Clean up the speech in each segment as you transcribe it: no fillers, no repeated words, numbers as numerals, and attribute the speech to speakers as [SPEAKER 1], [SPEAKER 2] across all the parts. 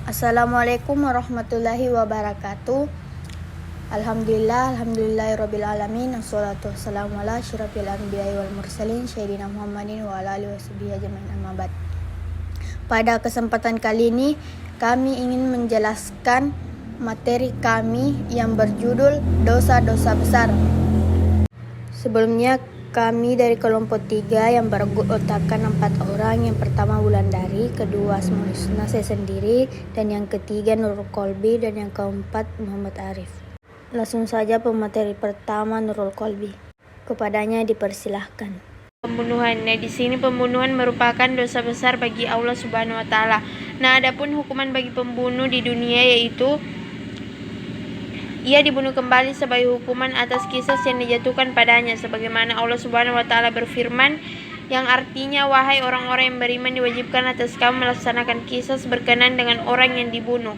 [SPEAKER 1] Assalamualaikum warahmatullahi wabarakatuh. Alhamdulillahirabbil alamin. Wassalatu wassalamu ala asyrofil anbiya'i wal mursalin sayyidina Muhammadin wa ala alihi washabihi ajmain, amma ba'd. Pada kesempatan kali ini kami ingin menjelaskan materi kami yang berjudul dosa-dosa besar. Sebelumnya kami dari kelompok 3 yang beranggotakan 4 orang. Yang pertama Wulandari, kedua Asmaul Husna saya sendiri, dan yang ketiga Nurul Kolbi, dan yang keempat Muhammad Arif. Langsung saja pemateri pertama, Nurul Kolbi. Kepadanya dipersilahkan.
[SPEAKER 2] Pembunuhan. Nah, di sini pembunuhan merupakan dosa besar bagi Allah Subhanahu wa taala. Nah, adapun hukuman bagi pembunuh di dunia yaitu ia dibunuh kembali sebagai hukuman atas kisah yang dijatuhkan padanya, sebagaimana Allah Subhanahu wa taala berfirman, yang artinya, wahai orang-orang yang beriman, diwajibkan atas kamu melaksanakan kisah berkenan dengan orang yang dibunuh.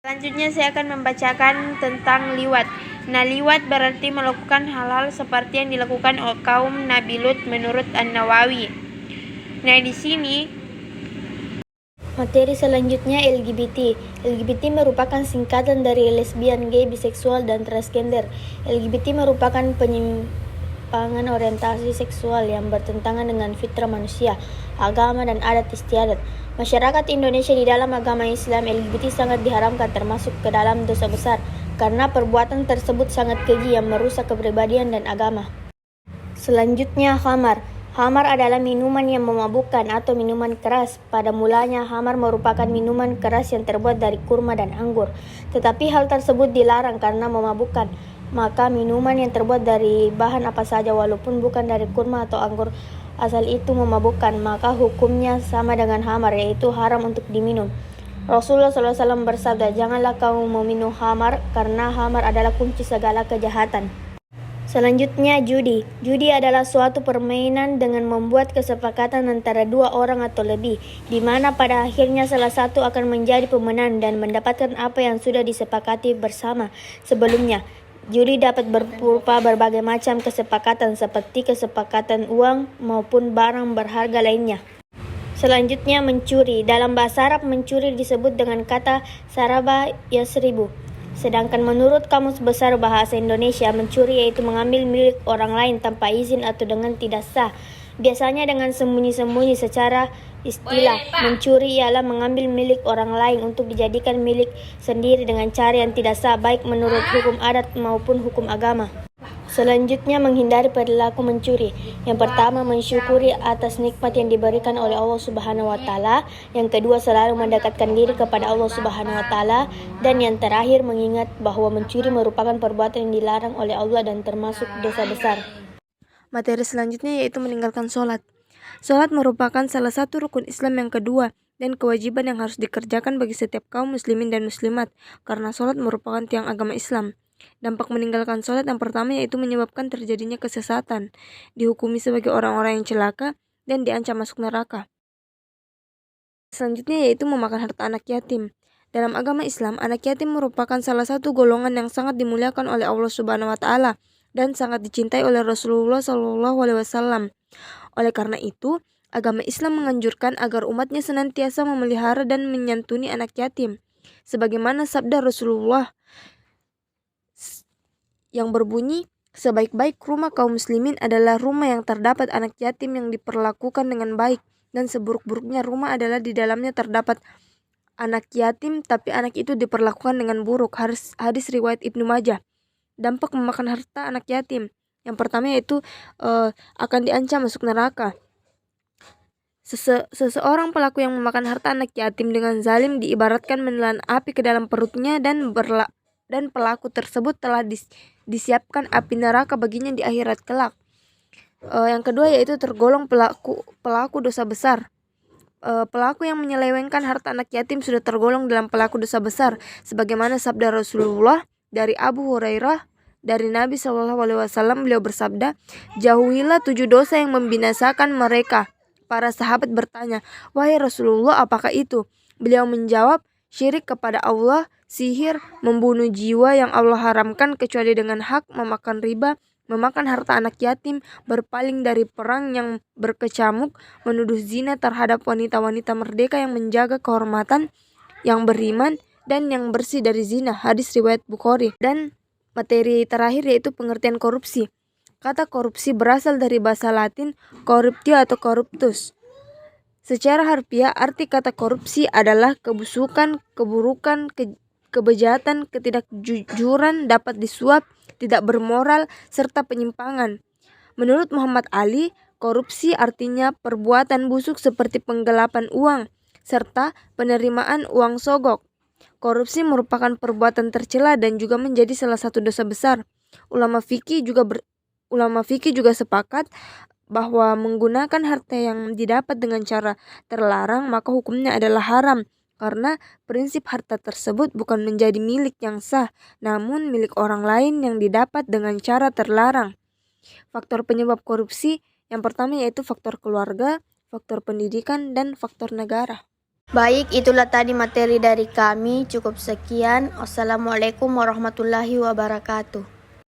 [SPEAKER 2] Selanjutnya saya akan membacakan tentang liwat. Nah, liwat berarti melakukan hal-hal seperti yang dilakukan oleh kaum Nabi Lut menurut An-Nawawi. Nah, di sini
[SPEAKER 1] materi selanjutnya LGBT. LGBT merupakan singkatan dari lesbian, gay, biseksual, dan transgender. LGBT merupakan penyimpangan orientasi seksual yang bertentangan dengan fitrah manusia, agama, dan adat istiadat. Masyarakat Indonesia di dalam agama Islam, LGBT sangat diharamkan termasuk ke dalam dosa besar karena perbuatan tersebut sangat keji yang merusak kepribadian dan agama. Selanjutnya khamar. Khamar adalah minuman yang memabukkan atau minuman keras. Pada mulanya, khamar merupakan minuman keras yang terbuat dari kurma dan anggur. Tetapi hal tersebut dilarang karena memabukkan. Maka minuman yang terbuat dari bahan apa saja walaupun bukan dari kurma atau anggur asal itu memabukkan, maka hukumnya sama dengan khamar, yaitu haram untuk diminum. Rasulullah SAW bersabda, janganlah kamu meminum khamar karena khamar adalah kunci segala kejahatan. Selanjutnya judi. Judi adalah suatu permainan dengan membuat kesepakatan antara 2 orang atau lebih, di mana pada akhirnya salah satu akan menjadi pemenang dan mendapatkan apa yang sudah disepakati bersama sebelumnya. Judi dapat berupa berbagai macam kesepakatan seperti kesepakatan uang maupun barang berharga lainnya. Selanjutnya mencuri. Dalam bahasa Arab mencuri disebut dengan kata saraba yasribu. Sedangkan menurut Kamus Besar Bahasa Indonesia, mencuri yaitu mengambil milik orang lain tanpa izin atau dengan tidak sah. Biasanya dengan sembunyi-sembunyi. Secara istilah, mencuri ialah mengambil milik orang lain untuk dijadikan milik sendiri dengan cara yang tidak sah, baik menurut hukum adat maupun hukum agama. Selanjutnya menghindari perilaku mencuri. Yang pertama mensyukuri atas nikmat yang diberikan oleh Allah Subhanahu wa taala. Yang kedua selalu mendekatkan diri kepada Allah Subhanahu wa taala, dan yang terakhir mengingat bahwa mencuri merupakan perbuatan yang dilarang oleh Allah dan termasuk dosa besar.
[SPEAKER 2] materi selanjutnya yaitu meninggalkan sholat. Sholat merupakan salah satu rukun Islam yang kedua dan kewajiban yang harus dikerjakan bagi setiap kaum muslimin dan muslimat, karena sholat merupakan tiang agama Islam. Dampak meninggalkan sholat yang pertama yaitu menyebabkan terjadinya kesesatan, dihukumi sebagai orang-orang yang celaka, dan diancam masuk neraka. Selanjutnya yaitu memakan harta anak yatim. Dalam agama Islam, anak yatim merupakan salah satu golongan yang sangat dimuliakan oleh Allah Subhanahu wa taala dan sangat dicintai oleh Rasulullah SAW. Oleh karena itu, agama Islam menganjurkan agar umatnya senantiasa memelihara dan menyantuni anak yatim. Sebagaimana sabda Rasulullah yang berbunyi, sebaik-baik rumah kaum muslimin adalah rumah yang terdapat anak yatim yang diperlakukan dengan baik, dan seburuk-buruknya rumah adalah di dalamnya terdapat anak yatim tapi anak itu diperlakukan dengan buruk. Hadis riwayat Ibnu Majah. Dampak memakan harta anak yatim. Yang pertama yaitu akan diancam masuk neraka. Seseorang pelaku yang memakan harta anak yatim dengan zalim diibaratkan menelan api ke dalam perutnya, dan pelaku tersebut telah disiapkan api neraka baginya di akhirat kelak. Yang kedua yaitu tergolong pelaku dosa besar. Pelaku yang menyelewengkan harta anak yatim sudah tergolong dalam pelaku dosa besar, sebagaimana sabda Rasulullah dari Abu Hurairah dari Nabi SAW. Beliau bersabda, jauhilah 7 dosa yang membinasakan mereka. Para sahabat bertanya, wahai Rasulullah, apakah itu? Beliau menjawab, syirik kepada Allah, sihir, membunuh jiwa yang Allah haramkan kecuali dengan hak, memakan riba, memakan harta anak yatim, berpaling dari perang yang berkecamuk, menuduh zina terhadap wanita-wanita merdeka yang menjaga kehormatan yang beriman, dan yang bersih dari zina. Hadis riwayat Bukhari. Dan materi terakhir yaitu pengertian korupsi. Kata korupsi berasal dari bahasa Latin corruptio atau corruptus. Secara harfiah, arti kata korupsi adalah kebusukan, keburukan, kebejahatan, ketidakjujuran, dapat disuap, tidak bermoral, serta penyimpangan. Menurut Muhammad Ali, korupsi artinya perbuatan busuk seperti penggelapan uang, serta penerimaan uang sogok. Korupsi merupakan perbuatan tercela dan juga menjadi salah satu dosa besar. Ulama fikih juga sepakat bahwa menggunakan harta yang didapat dengan cara terlarang maka hukumnya adalah haram, karena prinsip harta tersebut bukan menjadi milik yang sah, namun milik orang lain yang didapat dengan cara terlarang. Faktor penyebab korupsi yang pertama yaitu faktor keluarga, faktor pendidikan, dan faktor negara.
[SPEAKER 1] Baik, itulah tadi materi dari kami. Cukup sekian. Wassalamualaikum warahmatullahi wabarakatuh.